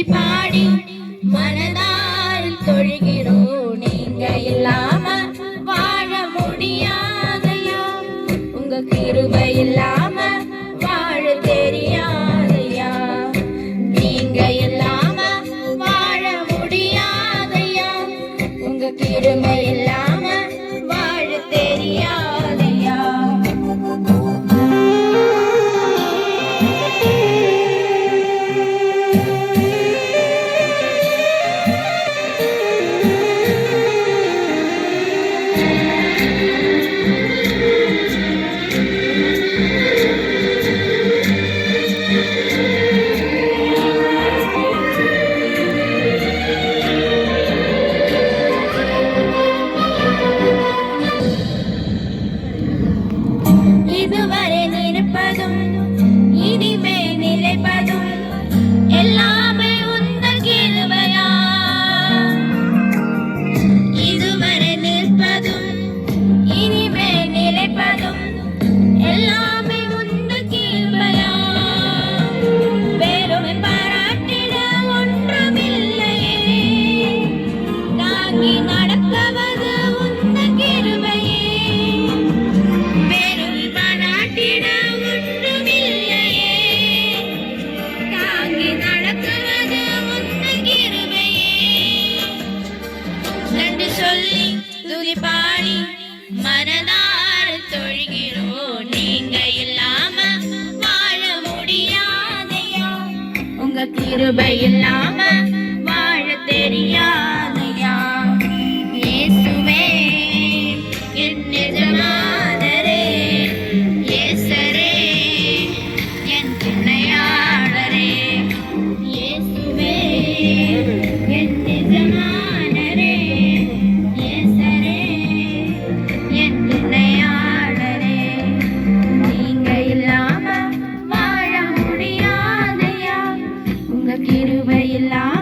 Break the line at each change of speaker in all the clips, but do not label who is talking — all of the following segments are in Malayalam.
துதி பாடி மனதால் தொழுகிறோம். நீங்க இல்லாம வாழ முடியாதையா, உங்க கிருபை இல்லாம வாழ தெரியாதையா. நீங்க இல்லாம வாழ முடியாதையா, உங்க கிருபை இல்லாம வாழ தெரியாதையா. இதுவரை நிற்பதும் இனிமே நிலைப்பதும் எல்லாமே உந்தன் கிருபையா. இதுவரை நிற்பதும் இனிமே நிலைப்பதும் எல்லாமே உந்தன் கிருபையா. பெருமை பாராட்டிட ஒன்றுமில்லையே, தாங்கி நடப்பவது உந்தன் கிருபையே. சொல்லி துதி பாடி மனதால் தொழுகிறோம். நீங்க இல்லாம வாழ முடியாதையா, உங்க கிருபை இல்லாம வாழ தெரியாதையா. இயேசுவே என் எஜமானரே, இயேசரே என் துணையாளரே. இயேசுவே என் எஜமானரே, கிருபை இல்லாம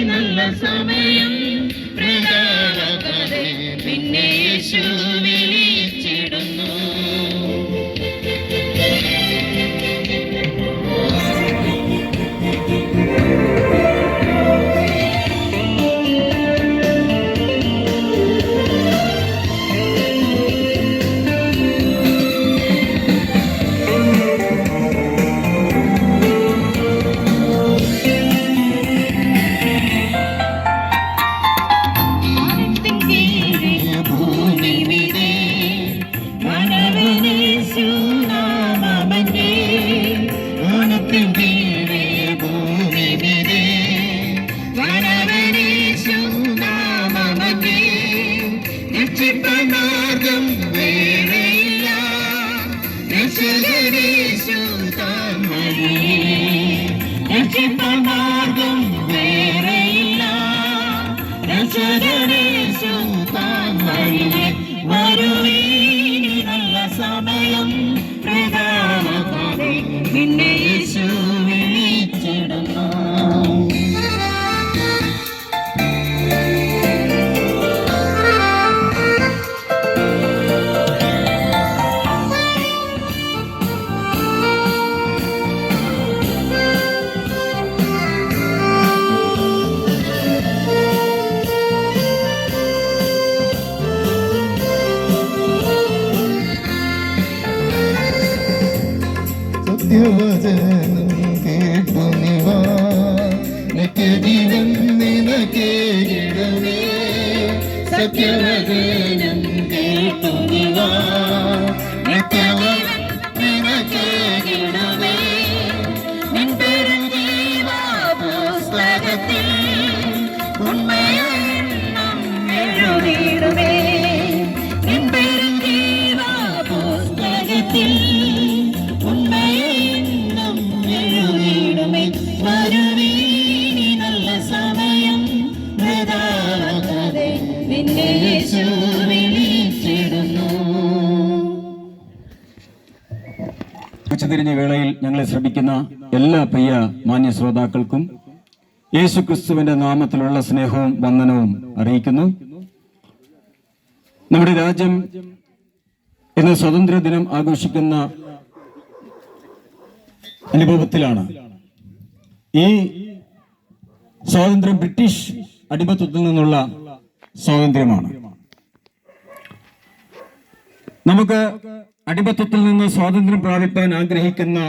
നല്ല സമയം പിന്നെ യേശു വിളിച്ചിടുന്നു. മാർഗം വേറെയില്ല, മാർഗം വേറെയില്ല, വരുവീനി നല്ല സമയം പ്രധാനത്തെ നിന്നെ യേശു വിളിച്ചിടുന്നു. സത്യവചനം കേട്ടു നിവാ നിത്യജീവൻ നിനക്കേകിടമേ. സത്യവചനം കേട്ടു നിവാ നിത്യജീവൻ നിനക്കേകിടമേ. നിൻ പെരുജീവാ പുസ്തകത്തിൽ ഉണ്മയെന്നും എഴുതിയിടുമേ. നിൻ പെരുജീവാ പുസ്തകത്തിൽ വരുവീനി നല്ല സമയം വൃഥാകാതെ നിന്നെ യേശു വിളിച്ചിടുന്നു.
ഉച്ചതിരിഞ്ഞ വേളയിൽ ഞങ്ങളെ ശ്രമിക്കുന്ന എല്ലാ പ്രിയ മാന്യ ശ്രോതാക്കൾക്കും യേശു ക്രിസ്തുവിന്റെ നാമത്തിലുള്ള സ്നേഹവും വന്ദനവും അറിയിക്കുന്നു. നമ്മുടെ രാജ്യം ഇന്ന് സ്വാതന്ത്ര്യ ദിനം ആഘോഷിക്കുന്ന അനുഭവത്തിലാണ്. ഈ സ്വാതന്ത്ര്യം ബ്രിട്ടീഷ് അടിമത്വത്തിൽ നിന്നുള്ള സ്വാതന്ത്ര്യമാണ്. നമുക്ക് അടിമത്വത്തിൽ നിന്ന് സ്വാതന്ത്ര്യം പ്രാപിക്കാൻ ആഗ്രഹിക്കുന്ന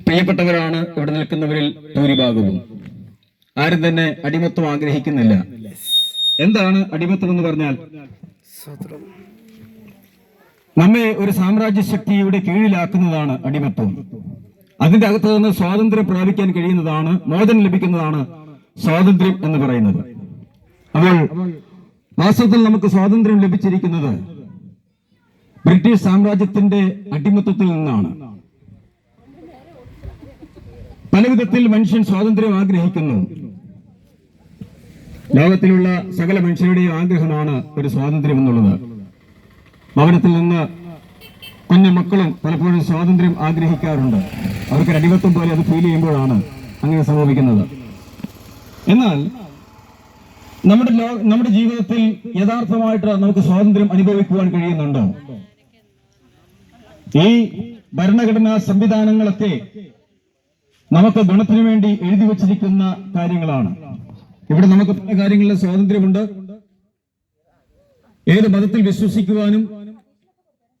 പ്രിയപ്പെട്ടവരാണ് ഇവിടെ നിൽക്കുന്നവരിൽ ഭൂരിഭാഗവും. ആരും തന്നെ അടിമത്വം ആഗ്രഹിക്കുന്നില്ല. എന്താണ് അടിമത്വം എന്ന് പറഞ്ഞാൽ? നമ്മെ ഒരു സാമ്രാജ്യ ശക്തിയുടെ കീഴിലാക്കുന്നതാണ് അടിമത്വം. അതിന്റെ അകത്ത് നിന്ന് സ്വാതന്ത്ര്യം പ്രാപിക്കാൻ കഴിയുന്നതാണ്, മോചനം ലഭിക്കുന്നതാണ് സ്വാതന്ത്ര്യം എന്ന് പറയുന്നത്. അപ്പോൾ വാസ്തവത്തിൽ നമുക്ക് സ്വാതന്ത്ര്യം ലഭിച്ചിരിക്കുന്നത് ബ്രിട്ടീഷ് സാമ്രാജ്യത്തിന്റെ അടിമത്വത്തിൽ നിന്നാണ്. പലവിധത്തിൽ മനുഷ്യൻ സ്വാതന്ത്ര്യം ആഗ്രഹിക്കുന്നു. ലോകത്തിലുള്ള സകല മനുഷ്യരുടെയും ആഗ്രഹമാണ് ഒരു സ്വാതന്ത്ര്യം എന്നുള്ളത്. ഭവനത്തിൽ നിന്ന് കുഞ്ഞു മക്കളും പലപ്പോഴും സ്വാതന്ത്ര്യം ആഗ്രഹിക്കാറുണ്ട്. അവർക്ക് അടിമത്വം പോലെ അത് ഫീൽ ചെയ്യുമ്പോഴാണ് അങ്ങനെ സംഭവിക്കുന്നത്. എന്നാൽ നമ്മുടെ ജീവിതത്തിൽ യഥാർത്ഥമായിട്ട് നമുക്ക് സ്വാതന്ത്ര്യം അനുഭവിക്കുവാൻ കഴിയുന്നുണ്ടോ? ഈ ഭരണഘടനാ സംവിധാനങ്ങളൊക്കെ നമുക്ക് ഗുണത്തിനു വേണ്ടി എഴുതി വച്ചിരിക്കുന്ന കാര്യങ്ങളാണ്. ഇവിടെ നമുക്ക് പല കാര്യങ്ങളിലെ സ്വാതന്ത്ര്യമുണ്ട്. ഏത് മതത്തിൽ വിശ്വസിക്കുവാനും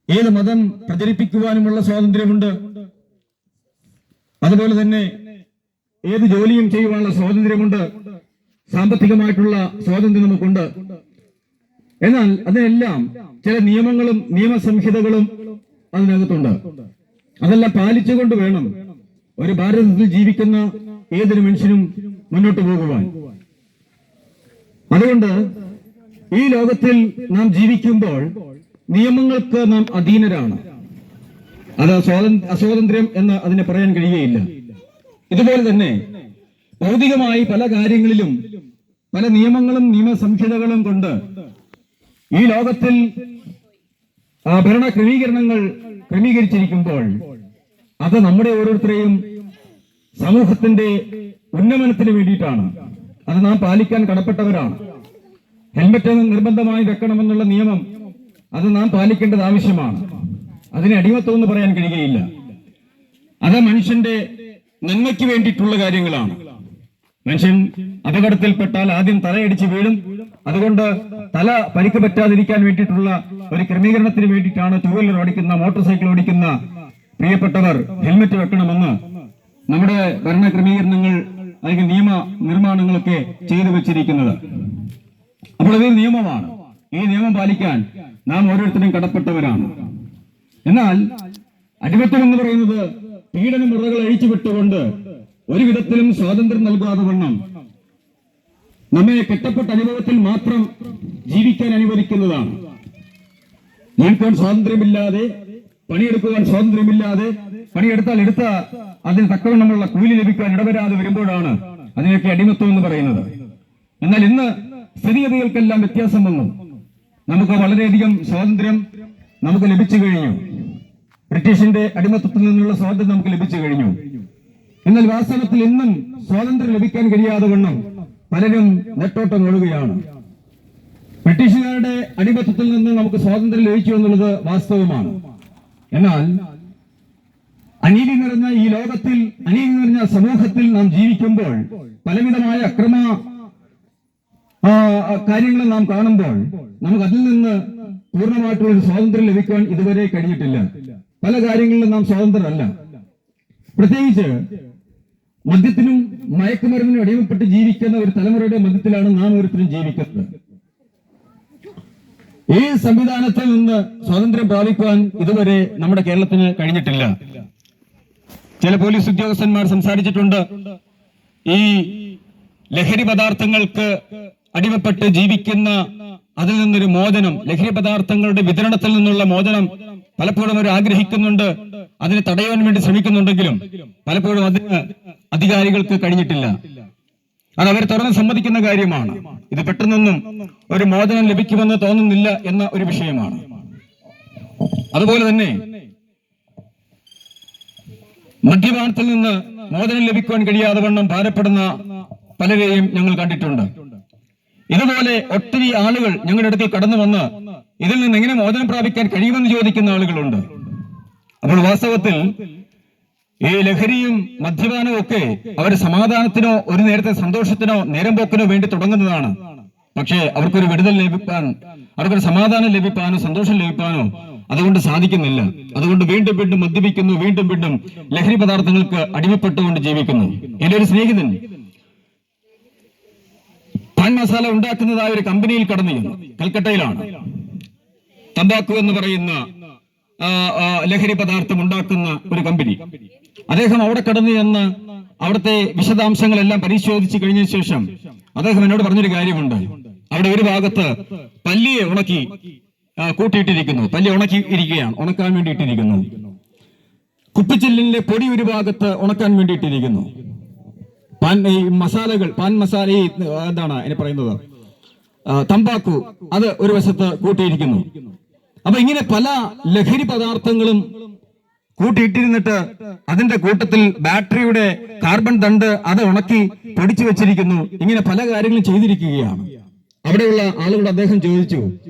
ഏത് മതം പ്രചരിപ്പിക്കുവാനുമുള്ള സ്വാതന്ത്ര്യമുണ്ട്. അതുപോലെ തന്നെ ഏത് ജോലിയും ചെയ്യുവാനുള്ള സ്വാതന്ത്ര്യമുണ്ട്. സാമ്പത്തികമായിട്ടുള്ള സ്വാതന്ത്ര്യം നമുക്കുണ്ട്. എന്നാൽ അതിനെല്ലാം ചില നിയമങ്ങളും നിയമസംഹിതകളും അതിനകത്തുണ്ട്. അതെല്ലാം പാലിച്ചുകൊണ്ട് വേണം ഒരു ഭാരതത്തിൽ ജീവിക്കുന്ന ഏതൊരു മനുഷ്യനും മുന്നോട്ട് പോകുവാൻ. അതുകൊണ്ട് ഈ ലോകത്തിൽ നാം ജീവിക്കുമ്പോൾ നിയമങ്ങൾക്ക് നാം അധീനരാണ്. അത് അസ്വാതന്ത്ര്യം എന്ന് അതിനെ പറയാൻ കഴിയുകയില്ല. ഇതുപോലെ തന്നെ ഭൗതികമായി പല കാര്യങ്ങളിലും പല നിയമങ്ങളും നിയമസംഹിതകളും കൊണ്ട് ഈ ലോകത്തിൽ ഭരണ ക്രമീകരണങ്ങൾ ക്രമീകരിച്ചിരിക്കുമ്പോൾ അത് നമ്മുടെ ഓരോരുത്തരെയും സമൂഹത്തിന്റെ ഉന്നമനത്തിന് വേണ്ടിയിട്ടാണ്. അത് നാം പാലിക്കാൻ കടപ്പെട്ടവരാണ്. ഹെൽമറ്റ് നിർബന്ധമായി വെക്കണമെന്നുള്ള നിയമം അത് നാം പാലിക്കേണ്ടത് ആവശ്യമാണ്. അതിനെ അടിമത്വം എന്ന് പറയാൻ കഴിയുകയില്ല. അത് മനുഷ്യന്റെ നന്മയ്ക്ക് വേണ്ടിയിട്ടുള്ള കാര്യങ്ങളാണ്. മനുഷ്യൻ അപകടത്തിൽപ്പെട്ടാൽ ആദ്യം തലയടിച്ച് വീഴും. അതുകൊണ്ട് തല പരിക്ക് പറ്റാതിരിക്കാൻ വേണ്ടിയിട്ടുള്ള ഒരു ക്രമീകരണത്തിന് വേണ്ടിയിട്ടാണ് ടൂ വീലർ ഓടിക്കുന്ന, മോട്ടോർ സൈക്കിൾ ഓടിക്കുന്ന പ്രിയപ്പെട്ടവർ ഹെൽമറ്റ് വെക്കണമെന്ന് നമ്മുടെ ഭരണ ക്രമീകരണങ്ങൾ അല്ലെങ്കിൽ നിയമ നിർമ്മാണങ്ങളൊക്കെ ചെയ്തു വെച്ചിരിക്കുന്നത്. അപ്പോൾ ഇതൊരു നിയമമാണ്. ഈ നിയമം പാലിക്കാൻ നാം ഓരോരുത്തരും കടപ്പെട്ടവരാണ്. എന്നാൽ അടിമത്തം എന്ന് പറയുന്നത് പീഡന മുറകൾ അഴിച്ചുവിട്ടുകൊണ്ട് ഒരു വിധത്തിലും സ്വാതന്ത്ര്യം നൽകാതെ വണ്ണം നമ്മെ കെട്ടപ്പെട്ട അനുഭവത്തിൽ മാത്രം ജീവിക്കാൻ അനുവദിക്കുന്നതാണ്. ജീവിക്കാൻ സ്വാതന്ത്ര്യമില്ലാതെ, പണിയെടുക്കുവാൻ സ്വാതന്ത്ര്യമില്ലാതെ, പണിയെടുത്താൽ എടുത്ത അതിന് തക്കവണ്ണമുള്ള കൂലി ലഭിക്കാൻ ഇടവരാതെ വരുമ്പോഴാണ് അതിനൊക്കെ അടിമത്വം എന്ന് പറയുന്നത്. എന്നാൽ ഇന്ന് സ്ഥിതിഗതികൾക്കെല്ലാം വ്യത്യാസം വന്നു. നമുക്ക് വളരെയധികം സ്വാതന്ത്ര്യം നമുക്ക് ലഭിച്ചു കഴിഞ്ഞു. ബ്രിട്ടീഷിന്റെ അടിമത്തത്തിൽ നിന്നുള്ള സ്വാതന്ത്ര്യം നമുക്ക് ലഭിച്ചു കഴിഞ്ഞു. എന്നാൽ വാസ്തവത്തിൽ ഇന്നും സ്വാതന്ത്ര്യം ലഭിക്കാൻ കഴിയാതെ വണ്ണം പലരും നെട്ടോട്ടം ഓടുകയാണ്. ബ്രിട്ടീഷുകാരുടെ അടിമത്തത്തിൽ നിന്ന് നമുക്ക് സ്വാതന്ത്ര്യം ലഭിച്ചു എന്നുള്ളത് വാസ്തവമാണ്. എന്നാൽ അനീതി നിറഞ്ഞ ഈ ലോകത്തിൽ, അനീതി നിറഞ്ഞ സമൂഹത്തിൽ നാം ജീവിക്കുമ്പോൾ പലവിധമായ അക്രമ കാര്യങ്ങൾ നാം കാണുമ്പോൾ നമുക്ക് അതിൽ നിന്ന് പൂർണ്ണമായിട്ടുള്ള ഒരു സ്വാതന്ത്ര്യം ലഭിക്കാൻ ഇതുവരെ കഴിഞ്ഞിട്ടില്ല. പല കാര്യങ്ങളിലും നാം സ്വതന്ത്രരല്ല. പ്രത്യേകിച്ച് മദ്യത്തിനും മയക്കുമരുന്നിനും അടിമപ്പെട്ട് ജീവിക്കുന്ന ഒരു തലമുറയുടെ മധ്യത്തിലാണ് നാം ഓരോരുത്തരും ജീവിക്കുന്നത്. ഈ സംവിധാനത്തിൽ നിന്ന് സ്വാതന്ത്ര്യം പ്രാപിക്കുവാൻ ഇതുവരെ നമ്മുടെ കേരളത്തിന് കഴിഞ്ഞിട്ടില്ല. ചില പോലീസ് ഉദ്യോഗസ്ഥന്മാർ സംസാരിച്ചിട്ടുണ്ട്, ഈ ലഹരി പദാർത്ഥങ്ങൾക്ക് അടിമപ്പെട്ട് ജീവിക്കുന്ന അതിൽ നിന്നൊരു മോചനം, ലഹരി പദാർത്ഥങ്ങളുടെ വിതരണത്തിൽ നിന്നുള്ള മോചനം പലപ്പോഴും അവർ ആഗ്രഹിക്കുന്നുണ്ട്, അതിനെ തടയാൻ വേണ്ടി ശ്രമിക്കുന്നുണ്ടെങ്കിലും പലപ്പോഴും അതിന് അധികാരികൾക്ക് കഴിഞ്ഞിട്ടില്ല. അത് അവർ തുറന്ന് സമ്മതിക്കുന്ന കാര്യമാണ്. ഇത് പെട്ടെന്നൊന്നും ഒരു മോചനം ലഭിക്കുമെന്ന് തോന്നുന്നില്ല എന്ന ഒരു വിഷയമാണ്. അതുപോലെ തന്നെ മദ്യപാനത്തിൽ നിന്ന് മോചനം ലഭിക്കുവാൻ കഴിയാതെ വണ്ണം ഭാരപ്പെടുന്ന പലരെയും ഞങ്ങൾ കണ്ടിട്ടുണ്ട്. ഇതുപോലെ ഒത്തിരി ആളുകൾ ഞങ്ങളുടെ അടുക്കൽ കടന്നു വന്ന് ഇതിൽ നിന്ന് എങ്ങനെ മോചനം പ്രാപിക്കാൻ കഴിയുമെന്ന് ചോദിക്കുന്ന ആളുകളുണ്ട്. അപ്പോൾ വാസ്തവത്തിൽ ഈ ലഹരിയും മദ്യപാനവും ഒക്കെ അവർ സമാധാനത്തിനോ ഒരു നേരത്തെ സന്തോഷത്തിനോ നേരം പോക്കിനോ വേണ്ടി തുടങ്ങുന്നതാണ്. പക്ഷേ അവർക്കൊരു വിടുതൽ ലഭിക്കാൻ, അവർക്കൊരു സമാധാനം ലഭിക്കാനോ സന്തോഷം ലഭിക്കാനോ അതുകൊണ്ട് സാധിക്കുന്നില്ല. അതുകൊണ്ട് വീണ്ടും വീണ്ടും മദ്യപിക്കുന്നു, വീണ്ടും വീണ്ടും ലഹരി പദാർത്ഥങ്ങൾക്ക് അടിമപ്പെട്ടുകൊണ്ട് ജീവിക്കുന്നു. എന്റെ ഒരു സ്നേഹിതൻ പാൻ മസാല ഉണ്ടാക്കുന്നതായ ഒരു കമ്പനിയിൽ കടന്നു ചെന്നു. കൽക്കട്ടയിലാണ്. തമ്പാക്കു എന്ന് പറയുന്ന ലഹരി പദാർത്ഥം ഉണ്ടാക്കുന്ന ഒരു കമ്പനി. അദ്ദേഹം അവിടെ കടന്നു ചെന്ന് അവിടുത്തെ വിശദാംശങ്ങളെല്ലാം പരിശോധിച്ച് കഴിഞ്ഞ ശേഷം അദ്ദേഹം എന്നോട് പറഞ്ഞൊരു കാര്യമുണ്ട്. അവിടെ ഒരു ഭാഗത്ത് പല്ലിയെ ഉണക്കി കൂട്ടിയിട്ടിരിക്കുന്നു, പല്ലി ഉണക്കി ഇരിക്കുകയാണ്, ഉണക്കാൻ വേണ്ടിയിട്ടിരിക്കുന്നു. കുപ്പിച്ചില്ലിന്റെ പൊടി ഒരു ഭാഗത്ത് ഉണക്കാൻ വേണ്ടിയിട്ടിരിക്കുന്നു. ഈ മസാലകൾ, പാൻ മസാല, എന്താണ് അതിനെ പറയുന്നത്, തമ്പാക്കു, അത് ഒരു വശത്ത് കൂട്ടിയിരിക്കുന്നു. അപ്പൊ ഇങ്ങനെ പല ലഹരി പദാർത്ഥങ്ങളും കൂട്ടിയിട്ടിരുന്നിട്ട് അതിന്റെ കൂട്ടത്തിൽ ബാറ്ററിയുടെ കാർബൺ തണ്ട് അത് ഉണക്കി പൊടിച്ചു വെച്ചിരിക്കുന്നു. ഇങ്ങനെ പല കാര്യങ്ങളും ചെയ്തിരിക്കുകയാണ്. അവിടെയുള്ള ആളുകളോട് അദ്ദേഹം ചോദിച്ചു,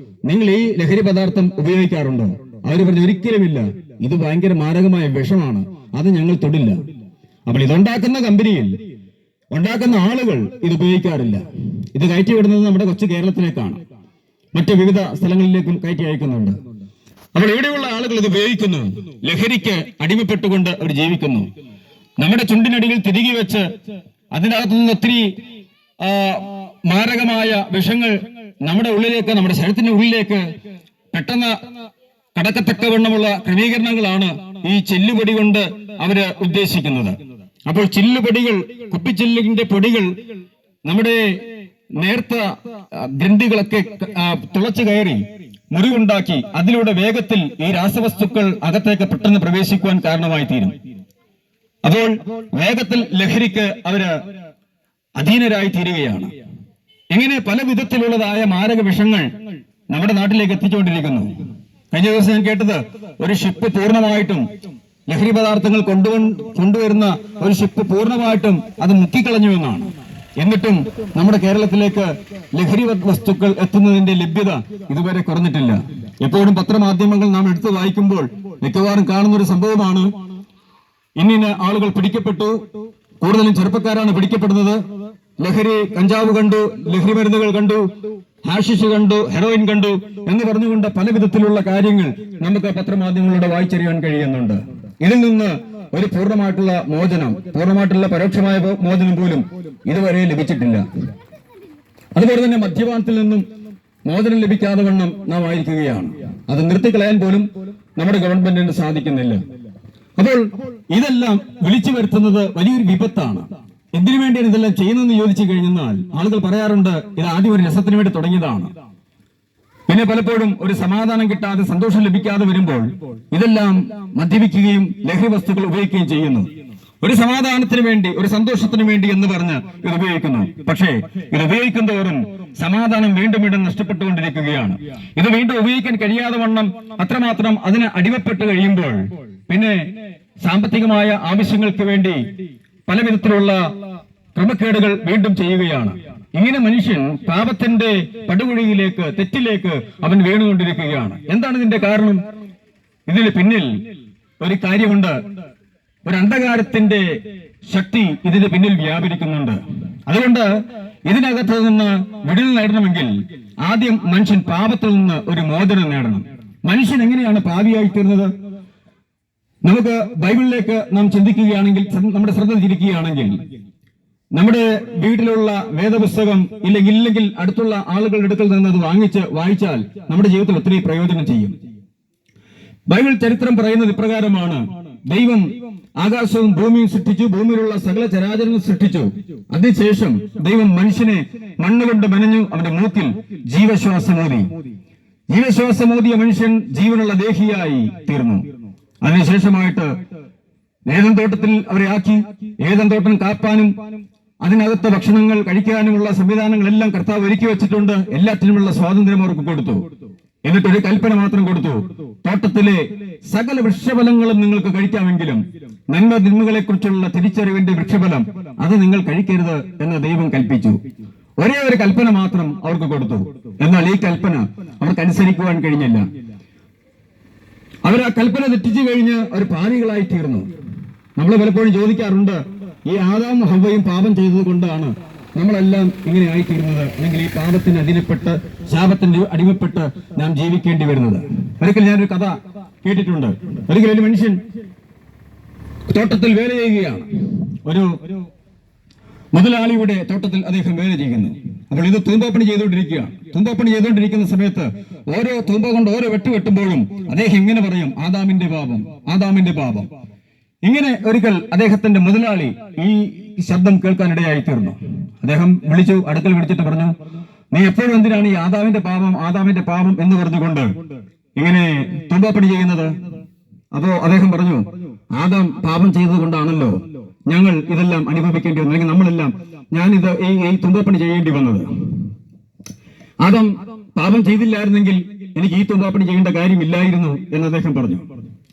നിങ്ങൾ ഈ ലഹരി പദാർത്ഥം ഉപയോഗിക്കാറുണ്ടോ? അവർ പറഞ്ഞു, ഒരിക്കലുമില്ല, ഇത് ഭയങ്കര മാരകമായ വിഷമാണ്, അത് ഞങ്ങൾ തൊടില്ല. അപ്പോൾ ഇതുണ്ടാക്കുന്ന കമ്പനിയിൽ ഉണ്ടാക്കുന്ന ആളുകൾ ഇത് ഉപയോഗിക്കാറില്ല. ഇത് കയറ്റി വിടുന്നത് നമ്മുടെ കൊച്ചു കേരളത്തിലേക്കാണ്, മറ്റു വിവിധ സ്ഥലങ്ങളിലേക്കും കയറ്റി അയക്കുന്നുണ്ട്. അപ്പോൾ ഇവിടെയുള്ള ആളുകൾ ഇത് ഉപയോഗിക്കുന്നു, ലഹരിക്ക് അടിമപ്പെട്ടുകൊണ്ട് അവർ ജീവിക്കുന്നു. നമ്മുടെ ചുണ്ടിനടിയിൽ തിരികെ വെച്ച് അതിനകത്തു നിന്ന് ഒത്തിരി മാരകമായ വിഷങ്ങൾ നമ്മുടെ ഉള്ളിലേക്ക്, നമ്മുടെ ശരീരത്തിന്റെ ഉള്ളിലേക്ക് പെട്ടെന്ന് കടക്കത്തക്കവണ്ണമുള്ള ക്രമീകരണങ്ങളാണ് ഈ ചില്ലുപൊടി കൊണ്ട് അവര് ഉദ്ദേശിക്കുന്നത്. അപ്പോൾ ചില്ലുപൊടികൾ, കുപ്പിച്ചില്ലിന്റെ പൊടികൾ നമ്മുടെ നേർത്ത ഗ്രന്ഥികളൊക്കെ തുളച്ചു കയറി മുറിവുണ്ടാക്കി അതിലൂടെ വേഗത്തിൽ ഈ രാസവസ്തുക്കൾ അകത്തേക്ക് പെട്ടെന്ന് പ്രവേശിക്കുവാൻ കാരണമായി തീരും. അപ്പോൾ വേഗത്തിൽ ലഹരിക്ക് അവര് അധീനരായി തീരുകയാണ്. ഇങ്ങനെ പല വിധത്തിലുള്ളതായ മാരക വിഷങ്ങൾ നമ്മുടെ നാട്ടിലേക്ക് എത്തിച്ചുകൊണ്ടിരിക്കുന്നു. കഴിഞ്ഞ ദിവസം ഞാൻ കേട്ടത്, ഒരു ഷിപ്പ് പൂർണ്ണമായിട്ടും ലഹരി പദാർത്ഥങ്ങൾ കൊണ്ടുവരുന്ന ഒരു ഷിപ്പ് പൂർണ്ണമായിട്ടും അത് മുക്കിക്കളഞ്ഞുവെന്നാണ്. എന്നിട്ടും നമ്മുടെ കേരളത്തിലേക്ക് ലഹരി വസ്തുക്കൾ എത്തുന്നതിന്റെ ലഭ്യത ഇതുവരെ കുറഞ്ഞിട്ടില്ല. എപ്പോഴും പത്രമാധ്യമങ്ങൾ നാം എടുത്തു വായിക്കുമ്പോൾ മിക്കവാറും കാണുന്ന ഒരു സംഭവമാണ്, ഇന്നിന ആളുകൾ പിടിക്കപ്പെട്ടു, കൂടുതലും ചെറുപ്പക്കാരാണ് പിടിക്കപ്പെടുന്നത്, ലഹരി കഞ്ചാവ് കണ്ടു, ലഹരി മരുന്നുകൾ കണ്ടു, ഹാഷിഷ് കണ്ടു, ഹെറോയിൻ കണ്ടു എന്ന് പറഞ്ഞുകൊണ്ട് പല വിധത്തിലുള്ള കാര്യങ്ങൾ നമുക്ക് പത്രമാധ്യമങ്ങളിലൂടെ വായിച്ചറിയാൻ കഴിയുന്നുണ്ട്. ഇതിൽ നിന്ന് ഒരു പൂർണ്ണമായിട്ടുള്ള മോചനം, പൂർണ്ണമായിട്ടുള്ള പരോക്ഷമായ മോചനം പോലും ഇതുവരെ ലഭിച്ചിട്ടില്ല. അതുപോലെ തന്നെ മദ്യപാനത്തിൽ നിന്നും മോചനം ലഭിക്കാതെ വണ്ണം നാം ആയിരിക്കുകയാണ്. അത് നിർത്തിക്കളയാൻ പോലും നമ്മുടെ ഗവൺമെന്റിന് സാധിക്കുന്നില്ല. അപ്പോൾ ഇതെല്ലാം വിളിച്ചു വരുത്തുന്നത് വലിയൊരു വിപത്താണ്. എന്തിനു വേണ്ടിയാണ് ഇതെല്ലാം ചെയ്യുന്നതെന്ന് ചോദിച്ചു കഴിഞ്ഞാൽ ആളുകൾ പറയാറുണ്ട്, ഇത് ആദ്യം ഒരു രസത്തിന് വേണ്ടി തുടങ്ങിയതാണ്. പിന്നെ പലപ്പോഴും ഒരു സമാധാനം കിട്ടാതെ, സന്തോഷം ലഭിക്കാതെ വരുമ്പോൾ ഇതെല്ലാം മദ്യപിക്കുകയും ലഹരി വസ്തുക്കൾ ഉപയോഗിക്കുകയും ചെയ്യുന്നു. ഒരു സമാധാനത്തിന് വേണ്ടി, ഒരു സന്തോഷത്തിന് വേണ്ടി എന്ന് പറഞ്ഞ് ഇത് ഉപയോഗിക്കുന്നു. പക്ഷേ ഇത് ഉപയോഗിക്കുന്നതോറും സമാധാനം വീണ്ടും വീണ്ടും നഷ്ടപ്പെട്ടുകൊണ്ടിരിക്കുകയാണ്. ഇത് വീണ്ടും ഉപയോഗിക്കാൻ കഴിയാതെ വണ്ണം അത്രമാത്രം അതിന് അടിമപ്പെട്ട് കഴിയുമ്പോൾ പിന്നെ സാമ്പത്തികമായ ആവശ്യങ്ങൾക്ക് വേണ്ടി പല വിധത്തിലുള്ള ക്രമക്കേടുകൾ വീണ്ടും ചെയ്യുകയാണ്. ഇങ്ങനെ മനുഷ്യൻ പാപത്തിന്റെ പടുകുഴിയിലേക്ക്, തെറ്റിലേക്ക് അവൻ വീണുകൊണ്ടിരിക്കുകയാണ്. എന്താണ് ഇതിന്റെ കാരണം? ഇതിന് പിന്നിൽ ഒരു കാര്യമുണ്ട്. ഒരു അന്ധകാരത്തിന്റെ ശക്തി ഇതിന് പിന്നിൽ വ്യാപരിക്കുന്നുണ്ട്. അതുകൊണ്ട് ഇതിനകത്ത് നിന്ന് വിടുതൽ നേടണമെങ്കിൽ ആദ്യം മനുഷ്യൻ പാപത്തിൽ നിന്ന് ഒരു മോചനം നേടണം. മനുഷ്യൻ എങ്ങനെയാണ് പാപിയായി തീർന്നത്? നമുക്ക് ബൈബിളിലേക്ക് നാം ചിന്തിക്കുകയാണെങ്കിൽ, നമ്മുടെ ശ്രദ്ധ തിരിക്കുകയാണെങ്കിൽ, നമ്മുടെ വീട്ടിലുള്ള വേദപുസ്തകം ഇല്ലെങ്കിൽ അടുത്തുള്ള ആളുകളുടെ അടുക്കൽ നിന്ന് അത് വാങ്ങിച്ച് വായിച്ചാൽ നമ്മുടെ ജീവിതത്തിൽ ഒത്തിരി പ്രയോജനം ചെയ്യും. ബൈബിൾ ചരിത്രം പറയുന്നത് ഇപ്രകാരമാണ്: ദൈവം ആകാശവും ഭൂമിയും സൃഷ്ടിച്ചു, ഭൂമിയിലുള്ള സകല ചരാചരങ്ങളും സൃഷ്ടിച്ചു. അതിനുശേഷം ദൈവം മനുഷ്യനെ മണ്ണുകൊണ്ട് മെനഞ്ഞു, അവന്റെ മൂക്കിൽ ജീവശ്വാസമൂതി. ജീവശ്വാസമൂതിയ മനുഷ്യൻ ജീവനുള്ള ദേഹിയായി തീർന്നു. അതിനുശേഷമായിട്ട് ഏദൻ തോട്ടത്തിൽ അവരെ ആക്കി. ഏദൻ തോട്ടം കാപ്പാനും അതിനകത്ത് ഭക്ഷണങ്ങൾ കഴിക്കാനുമുള്ള സംവിധാനങ്ങളെല്ലാം കർത്താവ് ഒരുക്കി വെച്ചിട്ടുണ്ട്. എല്ലാറ്റിനുമുള്ള സ്വാതന്ത്ര്യം അവർക്ക് കൊടുത്തു. എന്നിട്ടൊരു കൽപ്പന മാത്രം കൊടുത്തു: തോട്ടത്തിലെ സകല വൃക്ഷഫലങ്ങളും നിങ്ങൾക്ക് കഴിക്കാമെങ്കിലും നന്മതിന്മകളെ കുറിച്ചുള്ള തിരിച്ചറിവിന്റെ വൃക്ഷഫലം അത് നിങ്ങൾ കഴിക്കരുത് എന്ന് ദൈവം കൽപ്പിച്ചു. ഒരേ ഒരു കൽപ്പന മാത്രം അവർക്ക് കൊടുത്തു. എന്നാൽ ഈ കൽപ്പന അവർക്ക് അനുസരിക്കുവാൻ കഴിഞ്ഞില്ല. അവർ ആ കൽപ്പന തെറ്റിച്ചു കഴിഞ്ഞ് അവർ പാപികളായി തീർന്നു. നമ്മൾ പലപ്പോഴും ചോദിക്കാറുണ്ട്, ഈ ആദാമും ഹവ്വയും പാപം ചെയ്തത് കൊണ്ടാണ് നമ്മളെല്ലാം ഇങ്ങനെ ആയിത്തീരുന്നത്, അല്ലെങ്കിൽ ഈ പാപത്തിന് അധീനപ്പെട്ട് ശാപത്തിന്റെ അടിമപ്പെട്ട് നാം ജീവിക്കേണ്ടി വരുന്നത്. ഒരിക്കൽ ഞാനൊരു കഥ കേട്ടിട്ടുണ്ട്. ഒരിക്കലും ഒരു മനുഷ്യൻ തോട്ടത്തിൽ വേല ചെയ്യുകയാണ്. ഒരു മുതലാളിയുടെ തോട്ടത്തിൽ അദ്ദേഹം വേല ചെയ്യുന്നു. അപ്പോൾ ഇത് തൂമ്പപ്പണി ചെയ്തുകൊണ്ടിരിക്കുകയാണ്. തൂമ്പപ്പണി ചെയ്തുകൊണ്ടിരിക്കുന്ന സമയത്ത് ഓരോ തൂമ്പ കൊണ്ട് ഓരോ വെട്ടുമ്പോഴും അദ്ദേഹം ഇങ്ങനെ പറയും: ആദാമിന്റെ പാപം, ആദാമിന്റെ പാപം. ഇങ്ങനെ ഒരിക്കൽ അദ്ദേഹത്തിന്റെ മുതലാളി ഈ ശബ്ദം കേൾക്കാനിടയായി തീർന്നു. അദ്ദേഹം വിളിച്ചു, അടുക്കൽ വിളിച്ചിട്ട് പറഞ്ഞു: നീ എപ്പോഴും എന്തിനാണ് ഈ ആദാമിന്റെ പാപം, ആദാമിന്റെ പാപം എന്ന് പറഞ്ഞുകൊണ്ട് ഇങ്ങനെ തൂമ്പപ്പണി ചെയ്യുന്നത്? അപ്പോ അദ്ദേഹം പറഞ്ഞു: ആദാം പാപം ചെയ്തത് കൊണ്ടാണല്ലോ ഞങ്ങൾ ഇതെല്ലാം അനുഭവിക്കേണ്ടി വന്നത്, അല്ലെങ്കിൽ നമ്മളെല്ലാം ഞാനിത് ഈ തുമ്പപ്പണി ചെയ്യേണ്ടി വന്നത്. ആദാം പാപം ചെയ്തില്ലായിരുന്നെങ്കിൽ എനിക്ക് ഈ തുമ്പപ്പണി ചെയ്യേണ്ട കാര്യമില്ലായിരുന്നു എന്ന് അദ്ദേഹം പറഞ്ഞു.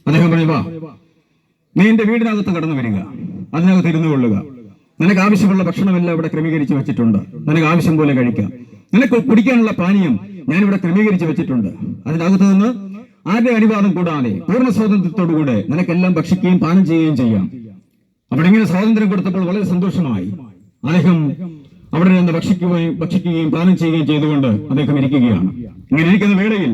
അദ്ദേഹം പറഞ്ഞു: വാ, നീ എന്റെ വീടിനകത്ത് കടന്നു വരിക, അതിനകത്ത് ഇരുന്നു കൊള്ളുക. നിനക്ക് ആവശ്യമുള്ള ഭക്ഷണമെല്ലാം ഇവിടെ ക്രമീകരിച്ച് വെച്ചിട്ടുണ്ട്, നിനക്ക് ആവശ്യം പോലെ കഴിക്കാം. നിനക്ക് കുടിക്കാനുള്ള പാനീയം ഞാനിവിടെ ക്രമീകരിച്ച് വെച്ചിട്ടുണ്ട്. അതിനകത്ത് നിന്ന് ആരുടെ അനുവാദം കൂടാതെ പൂർണ്ണ സ്വാതന്ത്ര്യത്തോടുകൂടെ നിനക്കെല്ലാം ഭക്ഷിക്കുകയും പാനം ചെയ്യുകയും ചെയ്യാം. അവിടെ ഇങ്ങനെ സ്വാതന്ത്ര്യം കൊടുത്തപ്പോൾ വളരെ സന്തോഷമായി. അദ്ദേഹം അവിടെ നിന്ന് ഭക്ഷിക്കുകയും പാനം ചെയ്യുകയും ചെയ്തുകൊണ്ട് അദ്ദേഹം ഇരിക്കുകയാണ്. ഇങ്ങനെ ഇരിക്കുന്ന വേളയിൽ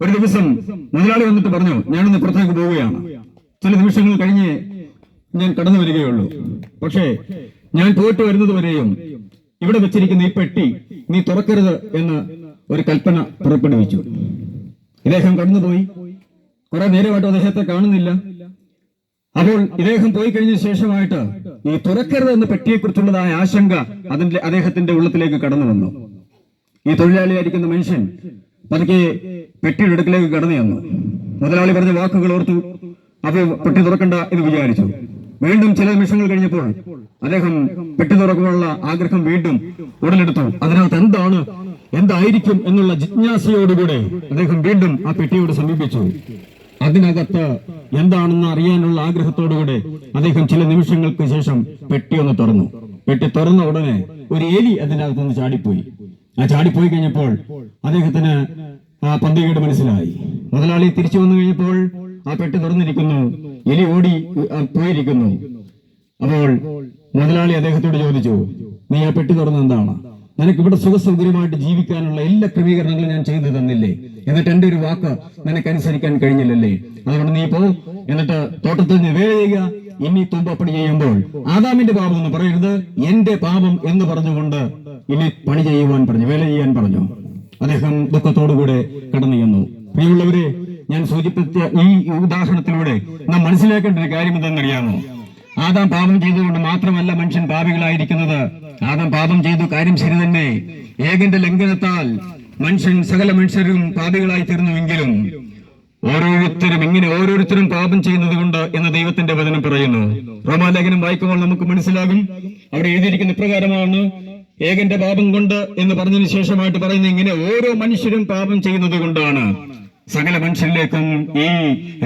ഒരു ദിവസം മുതലാളി വന്നിട്ട് പറഞ്ഞു: ഞാനൊന്ന് പുറത്തേക്ക് പോവുകയാണ്, ചില നിമിഷങ്ങൾ കഴിഞ്ഞ് ഞാൻ കടന്നു വരികയുള്ളൂ. പക്ഷേ ഞാൻ പോയിട്ട് വരുന്നത് വരെയും ഇവിടെ വെച്ചിരിക്കുന്ന ഈ പെട്ടി നീ തുറക്കരുത് എന്ന് ഒരു കൽപ്പന പുറപ്പെടുവിച്ചു. ഇദ്ദേഹം കടന്നുപോയി. കുറെ നേരമായിട്ട് അദ്ദേഹത്തെ കാണുന്നില്ല. അപ്പോൾ ഇദ്ദേഹം പോയി കഴിഞ്ഞ ശേഷമായിട്ട് ഈ തുറക്കരുത് എന്ന പെട്ടിയെക്കുറിച്ചുള്ളതായ ആശങ്ക അദ്ദേഹത്തിന്റെ ഉള്ളത്തിലേക്ക് കടന്നു വന്നു. ഈ തൊഴിലാളിയായിരിക്കുന്ന മനുഷ്യൻ പതുക്കെ പെട്ടിയുടെ അടുക്കിലേക്ക് കടന്നു വന്നു. മുതലാളി പറഞ്ഞ വാക്കുകൾ ഓർത്തു. അപ്പോൾ പെട്ടി തുറക്കണ്ട എന്ന് വിചാരിച്ചു. വീണ്ടും ചില നിമിഷങ്ങൾ കഴിഞ്ഞപ്പോൾ അദ്ദേഹം പെട്ടി തുറക്കുവാനുള്ള ആഗ്രഹം വീണ്ടും ഉടലെടുത്തു. അതിനകത്ത് എന്തായിരിക്കും എന്നുള്ള ജിജ്ഞാസയോടുകൂടെ അദ്ദേഹം വീണ്ടും ആ പെട്ടിയോട് സമീപിച്ചു. അതിനകത്ത് എന്താണെന്ന് അറിയാനുള്ള ആഗ്രഹത്തോടുകൂടെ അദ്ദേഹം ചില നിമിഷങ്ങൾക്ക് ശേഷം പെട്ടി ഒന്ന് തുറന്നു. പെട്ടി തുറന്ന ഉടനെ ഒരു എലി അതിന്റെ അകത്തുനിന്ന് ചാടിപ്പോയി. ആ ചാടിപ്പോയി കഴിഞ്ഞപ്പോൾ അദ്ദേഹത്തിന് ആ പന്തികേട് മനസ്സിലായി. മുതലാളി തിരിച്ചു വന്നു കഴിഞ്ഞപ്പോൾ ആ പെട്ടി തുറന്നിരിക്കുന്നു, എലി ഓടി പോയിരിക്കുന്നു. അപ്പോൾ മുതലാളി അദ്ദേഹത്തോട് ചോദിച്ചു, നീ ആ പെട്ടി തുറന്ന് എന്താണ്? നിനക്ക് ഇവിടെ സുഖസൗകര്യമായിട്ട് ജീവിക്കാനുള്ള എല്ലാ ക്രമീകരണങ്ങളും ഞാൻ ചെയ്തു തന്നില്ലേ? എന്നിട്ട് എന്റെ ഒരു വാക്ക് നിനക്കനുസരിക്കാൻ കഴിഞ്ഞില്ലല്ലേ? അതുകൊണ്ട് നീ പോ, എന്നിട്ട് തോട്ടത്തിൽ നിന്ന് വേല ചെയ്യുക. ഇനി തുമ്പപ്പണി ചെയ്യുമ്പോൾ ആദാമിന്റെ പാപം എന്ന് പറയരുത്, എന്റെ പാപം എന്ന് പറഞ്ഞുകൊണ്ട് ഇനി പണി ചെയ്യുവാൻ പറഞ്ഞു, വേല ചെയ്യാൻ പറഞ്ഞു. അദ്ദേഹം ദുഃഖത്തോടുകൂടെ കടന്നു ചെന്നു. പ്രിയമുള്ളവരെ, ഞാൻ സൂചിപ്പിച്ച ഈ ഉദാഹരണത്തിലൂടെ നാം മനസ്സിലാക്കേണ്ട ഒരു കാര്യം എന്തെന്നറിയാമോ? ആദാം പാപം ചെയ്തുകൊണ്ട് മാത്രമല്ല മനുഷ്യൻ പാപികളായിരിക്കുന്നത്. ആദാം പാപം ചെയ്തു, കാര്യം ശരി തന്നെ. ഏകന്റെ ലംഘനത്താൽ സകല മനുഷ്യരും പാപികളായി തീർന്നുവെങ്കിലും ഓരോരുത്തരും പാപം ചെയ്യുന്നത് കൊണ്ട് എന്ന് ദൈവത്തിന്റെ വചനം പറയുന്നു. റോമാലേഖനം വായിക്കുമ്പോൾ നമുക്ക് മനസ്സിലാകും. അവിടെ എഴുതിയിരിക്കുന്ന ഇപ്രകാരമാണ്, ഏകന്റെ പാപം കൊണ്ട് എന്ന് പറഞ്ഞതിന് ശേഷമായിട്ട് പറയുന്നത് ഇങ്ങനെ, ഓരോ മനുഷ്യരും പാപം ചെയ്യുന്നത് കൊണ്ടാണ് സകല മനുഷ്യരിലേക്കും ഈ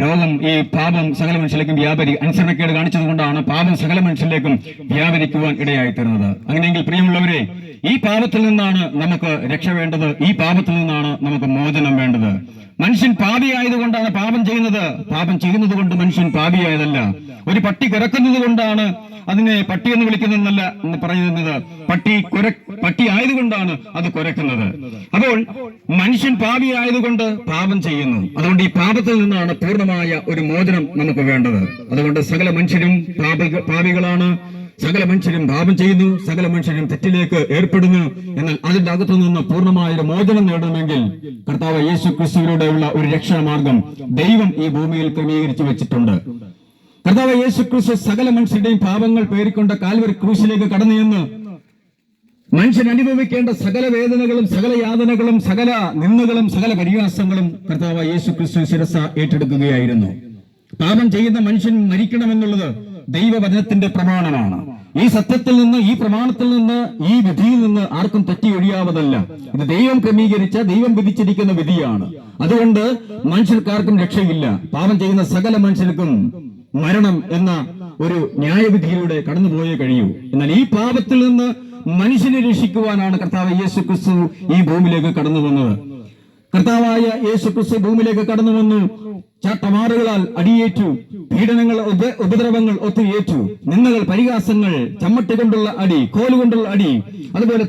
രോഗം, ഈ പാപം സകല മനുഷ്യരിലേക്കും അനുസരണക്കേട് കാണിച്ചത് കൊണ്ടാണ് പാപം സകല മനുഷ്യരിലേക്കും വ്യാപരിക്കുവാൻ ഇടയായി തീർന്നത്. അങ്ങനെയെങ്കിൽ പ്രിയമുള്ളവരെ, ഈ പാപത്തിൽ നിന്നാണ് നമുക്ക് രക്ഷ വേണ്ടത്. ഈ പാപത്തിൽ നിന്നാണ് നമുക്ക് മോചനം വേണ്ടത്. മനുഷ്യൻ പാപിയായതുകൊണ്ടാണ് പാപം ചെയ്യുന്നത്. പാപം ചെയ്യുന്നത് കൊണ്ട് മനുഷ്യൻ പാപിയായതല്ല. ഒരു പട്ടി കുരക്കുന്നത് കൊണ്ടാണ് അതിനെ പട്ടി എന്ന് വിളിക്കുന്നതെന്നല്ല പറയുന്നത്, പട്ടി ആയതുകൊണ്ടാണ് അത് കുരക്കുന്നത്. അപ്പോൾ മനുഷ്യൻ പാപിയായതുകൊണ്ട് പാപം ചെയ്യുന്നു. അതുകൊണ്ട് ഈ പാപത്തിൽ നിന്നാണ് പൂർണ്ണമായ ഒരു മോചനം നമുക്ക് വേണ്ടത്. അതുകൊണ്ട് സകല മനുഷ്യരും പാപികളാണ്. സകല മനുഷ്യരും പാപം ചെയ്യുന്നു, സകല മനുഷ്യരും തെറ്റിലേക്ക് ഏർപ്പെടുന്നു. എന്നാൽ അതിന്റെ അകത്തു നിന്ന് പൂർണ്ണമായ ഒരു മോചനം നേടണമെങ്കിൽ കർത്താവ് യേശു ക്രിസ്തുവിലൂടെയുള്ള ഒരു രക്ഷാമാർഗം ദൈവം ഈ ഭൂമിയിൽ ക്രമീകരിച്ചു വെച്ചിട്ടുണ്ട്. കർത്താവ് യേശു ക്രിസ്തു സകല മനുഷ്യരുടെയും പാപങ്ങൾ പേറിക്കൊണ്ട് കാൽവരി ക്രൂശിലേക്ക് കടന്നു ചെന്ന് മനുഷ്യൻ അനുഭവിക്കേണ്ട സകല വേദനകളും സകല യാതനകളും സകല നിന്ദകളും സകല പരിഹാസങ്ങളും കർത്താവ് യേശു ക്രിസ്തു ശിരസ ഏറ്റെടുക്കുകയായിരുന്നു. പാപം ചെയ്യുന്ന മനുഷ്യൻ മരിക്കണമെന്നുള്ളത് ദൈവവചനത്തിന്റെ പ്രമാണമാണ്. ഈ സത്യത്തിൽ നിന്ന്, ഈ പ്രമാണത്തിൽ നിന്ന്, ഈ വിധിയിൽ നിന്ന് ആർക്കും തെറ്റി ഒഴിയാവതല്ല. ഇത് ദൈവം ക്രമീകരിച്ച, ദൈവം വിധിച്ചിരിക്കുന്ന വിധിയാണ്. അതുകൊണ്ട് മനുഷ്യർക്കാർക്കും രക്ഷയില്ല. പാപം ചെയ്യുന്ന സകല മനുഷ്യർക്കും മരണം എന്ന ഒരു ന്യായവിധിയിലൂടെ കടന്നുപോയേ കഴിയൂ. എന്നാൽ ഈ പാപത്തിൽ നിന്ന് മനുഷ്യനെ രക്ഷിക്കുവാനാണ് കർത്താവ് യേശു ക്രിസ്തു ഈ ഭൂമിയിലേക്ക് കടന്നു വന്നത്. കർത്താവായ യേശു ക്രിസ്തു ഭൂമിയിലേക്ക് കടന്നു വന്നു. ചാട്ടമാറുകളാൽ അടിയേറ്റു, പീഡനങ്ങൾ, ഉപദ്രവങ്ങൾ ഒത്തിരിയേറ്റു, നിന്ദകൾ, പരിഹാസങ്ങൾ, ചമ്മട്ടി കൊണ്ടുള്ള അടി, കോലുകൊണ്ടുള്ള അടി, അതുപോലെ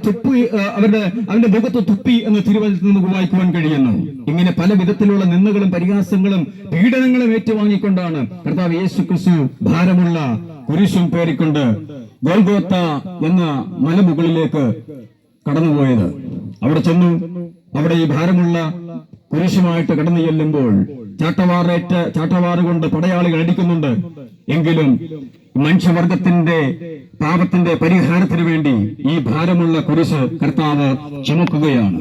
അവന്റെ മുഖത്ത് തുപ്പി എന്ന് തിരുവചനത്തിൽ നമുക്ക് വായിക്കുവാൻ കഴിയുന്നു. ഇങ്ങനെ പല വിധത്തിലുള്ള നിന്ദകളും പരിഹാസങ്ങളും പീഡനങ്ങളും ഏറ്റുവാങ്ങിക്കൊണ്ടാണ് കർത്താവ് യേശു ക്രിസ്തു ഭാരമുള്ള കുരിശും പേറിക്കൊണ്ട് ഗോൽഗോത്ത എന്ന മലമുകളിലേക്ക് കടന്നുപോയത്. അവിടെ ചെന്നു. അവിടെ ഈ ഭാരമുള്ള കുരിശുമായിട്ട് കടന്നു ചെല്ലുമ്പോൾ ചാട്ടവാറ് കൊണ്ട് പടയാളികൾ അടിക്കുന്നുണ്ട്. എങ്കിലും മനുഷ്യവർഗത്തിന്റെ പാപത്തിന്റെ പരിഹാരത്തിന് വേണ്ടി ഈ ഭാരമുള്ള കുരിശ് കർത്താവ് ചുമക്കുകയാണ്.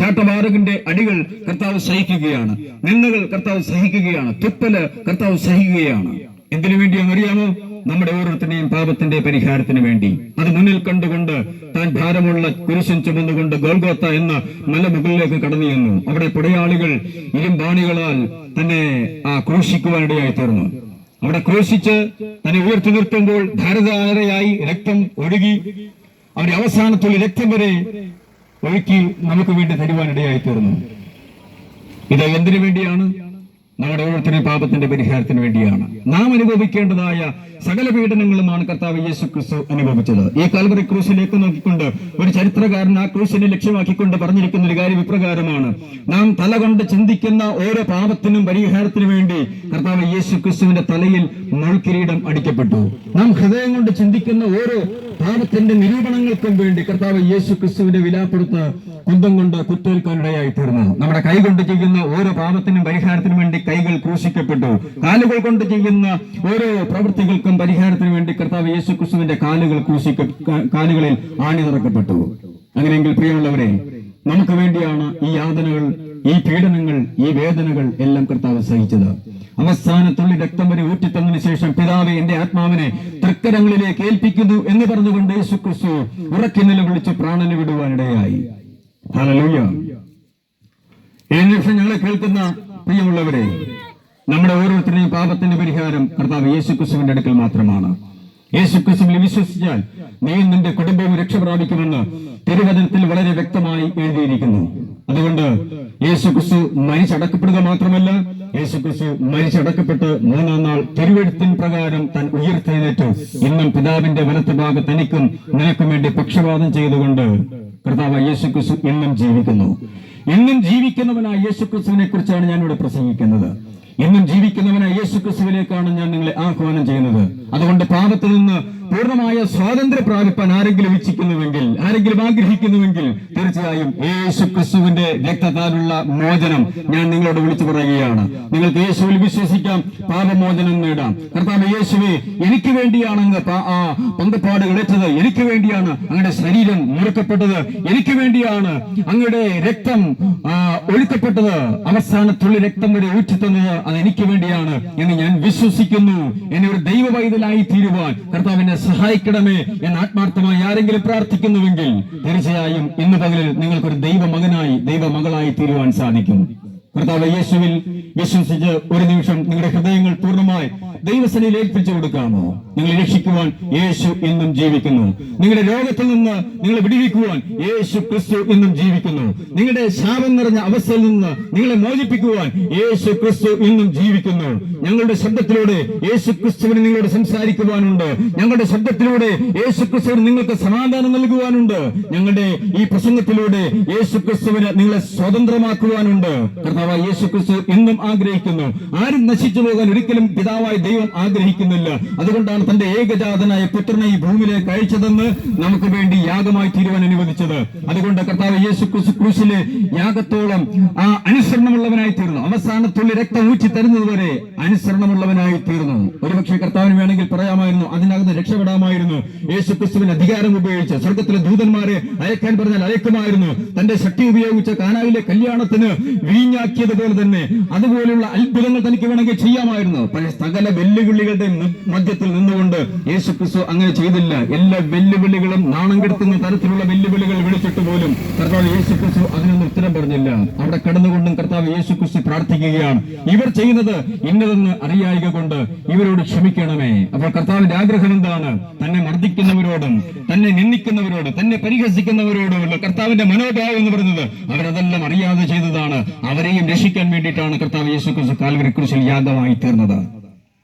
ചാട്ടവാറുകിന്റെ അടികൾ കർത്താവ് സഹിക്കുകയാണ്. നിന്ദകൾ കർത്താവ് സഹിക്കുകയാണ്. തുപ്പല് കർത്താവ് സഹിക്കുകയാണ്. എന്തിനു വേണ്ടിയാണെന്നറിയാമോ? നമ്മുടെ ഓരോരുത്തരുടെയും പാപത്തിന്റെ പരിഹാരത്തിന് വേണ്ടി. അത് മുന്നിൽ കണ്ടുകൊണ്ട് താൻ ഭാരമുള്ള കുരിശൻ ചുമന്നുകൊണ്ട് ഗോൽഗോത്ത എന്ന മലമുകളിലേക്ക് കടന്നു ചെന്നു. അവിടെ പടയാളികൾ ഇരുമ്പാണികളാൽ തന്നെ ക്രൂശിക്കുവാനിടയായി തീർന്നു. അവിടെ ക്രൂശിച്ച് തന്നെ ഉയർത്തി നിർത്തുമ്പോൾ ധാരധാരയായി രക്തം ഒഴുകി അവരുടെ അവസാനത്തുള്ള രക്തം വരെ ഒഴുക്കി നമുക്ക് വേണ്ടി തരുവാനിടയായി തീർന്നു. ഇത് എന്തിനു വേണ്ടിയാണ്? നമ്മുടെ ഓരോരുത്തരുടെയും പാപത്തിന്റെ പരിഹാരത്തിന് വേണ്ടിയാണ്. നാം അനുഭവിക്കേണ്ടതായ സകല പീഡനങ്ങളുമാണ് കർത്താവ് യേശു ക്രിസ്തു അനുഭവിച്ചത്. ഈ കാൽവറി ക്രൂശിലേക്ക് നോക്കിക്കൊണ്ട് ഒരു ചരിത്രകാരൻ ആ ക്രൂശിനെ ലക്ഷ്യമാക്കിക്കൊണ്ട് പറഞ്ഞിരിക്കുന്ന ഒരു കാര്യം ഇപ്രകാരമാണ്: നാം തല കൊണ്ട് ചിന്തിക്കുന്ന ഓരോ പാപത്തിനും പരിഹാരത്തിനു വേണ്ടി കർത്താവ് യേശു ക്രിസ്തുവിന്റെ തലയിൽ മുൾക്കിരീടം അടിക്കപ്പെട്ടു. നാം ഹൃദയം കൊണ്ട് ചിന്തിക്കുന്ന ഓരോ പാപത്തിന്റെ നിരൂപണങ്ങൾക്കും വേണ്ടി കർത്താവ് യേശു ക്രിസ്തുവിന്റെ വിലാപ്പെടുത്ത് കുന്തം കൊണ്ട് കുത്തേൽക്കാനിടയായി തീർന്നു. നമ്മുടെ കൈ കൊണ്ട് ചെയ്യുന്ന ഓരോ പാപത്തിനും പരിഹാരത്തിനു വേണ്ടി കൈകൾ ക്രൂശിക്കപ്പെട്ടു. കാലുകൾ കൊണ്ട് ചെയ്യുന്ന ഓരോ പ്രവൃത്തികൾക്കും പരിഹാരത്തിന് വേണ്ടി കർത്താവ് യേശു ക്രിസ്തുവിന്റെ കാലുകളിൽ ആണി തറക്കപ്പെട്ടു. അങ്ങനെയെങ്കിൽ പ്രിയമുള്ളവരെ, നമുക്ക് വേണ്ടിയാണ് ഈ യാതനകൾ, ഈ പീഡനങ്ങൾ, ഈ വേദനകൾ എല്ലാം കർത്താവ് സഹിച്ചത്. അവസാനത്തുള്ളി രക്തം വരെ ഊറ്റിത്തന്നതിന് ശേഷം പിതാവേ, എന്റെ ആത്മാവിനെ തൃക്കരങ്ങളിലേക്ക് ഏൽപ്പിക്കുന്നു എന്ന് പറഞ്ഞുകൊണ്ട് യേശു ക്രിസ്തു ഉറക്കി നിലവിളിച്ച് പ്രാണനെ വിടുവാനിടയായി. ഹല്ലേലൂയ. ഈ നിമിഷം ഞങ്ങളെ കേൾക്കുന്ന പ്രിയമുള്ളവരെ, നമ്മുടെ ഓരോരുത്തരുടെയും പാപത്തിന്റെ പരിഹാരം കർത്താവ് യേശുക്രിസ്തുവിന്റെ അടുക്കൽ മാത്രമാണ്. യേശുക്രിസ്തുവിൽ വിശ്വസിച്ചാൽ നീയും നിന്റെ കുടുംബവും രക്ഷ പ്രാപിക്കുമെന്ന് തിരുവചനത്തിൽ വളരെ വ്യക്തമായി എഴുതിയിരിക്കുന്നു. അതുകൊണ്ട് യേശുക്രിസ്തു മരിച്ചടക്കപ്പെടുക മാത്രമല്ല, യേശുക്രിസ്തു മരിച്ചടക്കപ്പെട്ട് മൂന്നാം നാൾ തിരുവെഴുത്തിൻ പ്രകാരം താൻ ഉയർത്തെഴുന്നേറ്റു ഇന്നും പിതാവിന്റെ വലത്ത് ഭാഗത്ത് തനിക്കും നിനക്കും വേണ്ടി പക്ഷപാതം ചെയ്തുകൊണ്ട് കർത്താവ് യേശുക്രിസ്തു ഇന്നും ജീവിക്കുന്നു. ഇന്നും ജീവിക്കുന്നവനായ യേശുക്രിസ്തുവിനെ കുറിച്ചാണ് ഞാൻ ഇവിടെ പ്രസംഗിക്കുന്നത്. ഇന്നും ജീവിക്കുന്നവനായ യേശുക്രിസ്തുവിലേക്കാണ് ഞാൻ നിങ്ങളെ ആഹ്വാനം ചെയ്യുന്നത്. അതുകൊണ്ട് പാപത്തിൽ നിന്ന് പൂർണ്ണമായ സ്വാതന്ത്ര്യം പ്രാപിപ്പാൻ ആരെങ്കിലും ഇച്ഛിക്കുന്നുവെങ്കിൽ, ആരെങ്കിലും ആഗ്രഹിക്കുന്നുവെങ്കിൽ തീർച്ചയായും യേശുക്രിസ്തുവിന്റെ രക്തത്താലുള്ള മോചനം ഞാൻ നിങ്ങളോട് വിളിച്ചു പറയുകയാണ്. നിങ്ങൾക്ക് യേശുവിൽ വിശ്വസിക്കാം, പാപമോചനം നേടാം. കർത്താവ് യേശുവേ, എനിക്ക് വേണ്ടിയാണ് അങ്ങ് പങ്കപ്പാടുകൾ ഏറ്റത്, എനിക്ക് വേണ്ടിയാണ് അങ്ങയുടെ ശരീരം മുറുക്കപ്പെട്ടത്, എനിക്ക് വേണ്ടിയാണ് അങ്ങയുടെ രക്തം ഒഴുക്കപ്പെട്ടത്, അവസാനത്തുള്ളി രക്തം വരെ ഊറ്റിത്തന്നത് അത് എനിക്ക് വേണ്ടിയാണ് എന്ന് ഞാൻ വിശ്വസിക്കുന്നു. എന്നെ ഒരു ദൈവ പൈതലായി തീരുവാൻ കർത്താവിനെ സഹായിക്കണമേ എന്ന് ആത്മാർത്ഥമായി ആരെങ്കിലും പ്രാർത്ഥിക്കുന്നുവെങ്കിൽ തീർച്ചയായും ഇന്ന് പകലിൽ നിങ്ങൾക്കൊരു ദൈവമകനായി ദൈവമകളായി തീരുവാൻ സാധിക്കും. കർത്താവ് യേശുവിൽ വിശ്വസിച്ച് ഒരു നിമിഷം നിങ്ങളുടെ ഹൃദയങ്ങൾ പൂർണ്ണമായി ദൈവസനയിൽ ഏൽപ്പിച്ചു കൊടുക്കാമോ? നിങ്ങളെ രക്ഷിക്കുവാൻ യേശു ഇന്നും ജീവിക്കുന്നു. നിങ്ങളുടെ രോഗത്തിൽ നിന്ന് നിങ്ങളെ വിടുവിക്കുവാൻ യേശു ക്രിസ്തു ഇന്നും ജീവിക്കുന്നു. നിങ്ങളുടെ ശാപം നിറഞ്ഞ അവസ്ഥയിൽ നിന്ന് നിങ്ങളെ മോചിപ്പിക്കുവാൻ യേശു ക്രിസ്തു ഇന്നും ജീവിക്കുന്നു. ഞങ്ങളുടെ ശബ്ദത്തിലൂടെ യേശു ക്രിസ്തുവിന് നിങ്ങളോട് സംസാരിക്കുവാനുണ്ട്. ഞങ്ങളുടെ ശബ്ദത്തിലൂടെ യേശു ക്രിസ്തുവിന് നിങ്ങൾക്ക് സമാധാനം നൽകുവാനുണ്ട്. ഞങ്ങളുടെ ഈ പ്രസംഗത്തിലൂടെ യേശു ക്രിസ്തുവിന് നിങ്ങളെ സ്വതന്ത്രമാക്കുവാനുണ്ട്. കർത്താവ് യേശു ക്രിസ്തു ഇന്നും ആഗ്രഹിക്കുന്നു. ആരും നശിച്ചു പോകാൻ ഒരിക്കലും പിതാവായ ദൈവം ആഗ്രഹിക്കുന്നില്ല. അതുകൊണ്ടാണ് തന്റെ ഏകജാതനായ പുത്രനെ ഈ ഭൂമിയിലേക്ക് അയച്ചതെന്ന് നമുക്ക് വേണ്ടി യാഗമായി തീരുവാൻ അനുവദിച്ചത്. അതുകൊണ്ട് കർത്താവ് യേശു ക്രിസ്തു ക്രൂശിലെ യാഗത്തോളം അനുസരണമുള്ളവനായി തീർന്നു. അവസാനത്തുള്ളി രക്തം ഊറ്റി തരുന്നതുവരെ അനുസരണമുള്ളവനായി തീർന്നു. ഒരുപക്ഷെ കർത്താവിന് വേണമെങ്കിൽ പറയാമായിരുന്നു, അതിനകത്ത് രക്ഷപ്പെടാമായിരുന്നു. യേശു ക്രിസ്തുവിന് അധികാരം ഉപയോഗിച്ച് സ്വർഗത്തിലെ ദൂതന്മാരെ അയക്കാൻ പറഞ്ഞാൽ അയക്കുമായിരുന്നു. തന്റെ ശക്തി ഉപയോഗിച്ച് കാനായിലെ കല്യാണത്തിന് വീഞ്ഞാക്കിയതുപോലെ തന്നെ അതുപോലുള്ള അത്ഭുതങ്ങൾ തനിക്ക് വേണമെങ്കിൽ ചെയ്യാമായിരുന്നു. പക്ഷേ സകല വെല്ലുവിളികളുടെ മധ്യത്തിൽ നിന്നുകൊണ്ട് യേശു ക്രിസ്തു അങ്ങനെ ചെയ്തില്ല. എല്ലാ വെല്ലുവിളികളും നാണം കെടുത്തുന്ന തരത്തിലുള്ള വെല്ലുവിളികൾ വിളിച്ചിട്ട് പോലും കർത്താവ് യേശു ക്രിസ്തു അതിനൊന്നും ഉത്തരം പറഞ്ഞില്ല. അവിടെ കടന്നുകൊണ്ടും കർത്താവ് യേശു ക്രിസ്തു പ്രാർത്ഥിക്കുകയാണ്, ഇവർ ചെയ്യുന്നത് ഇന്നതെന്ന് അറിയായിക കൊണ്ട് ഇവരോട് ക്ഷമിക്കണമേ. അപ്പോൾ കർത്താവിന്റെ ആഗ്രഹം എന്താണ്? തന്നെ മർദ്ദിക്കുന്നവരോടും തന്നെ നിന്ദിക്കുന്നവരോടും തന്നെ പരിഹസിക്കുന്നവരോടുമുള്ള കർത്താവിന്റെ മനോഭാവം എന്ന് പറയുന്നത് അവരതെല്ലാം അറിയാതെ ചെയ്തതാണ്. അവരെയും രക്ഷിക്കാൻ വേണ്ടിയിട്ടാണ് കർത്താവ് യേശു ക്രിസ്തു കാൽവരി ക്രൂശിൽ യാഗമായി തീർന്നത്.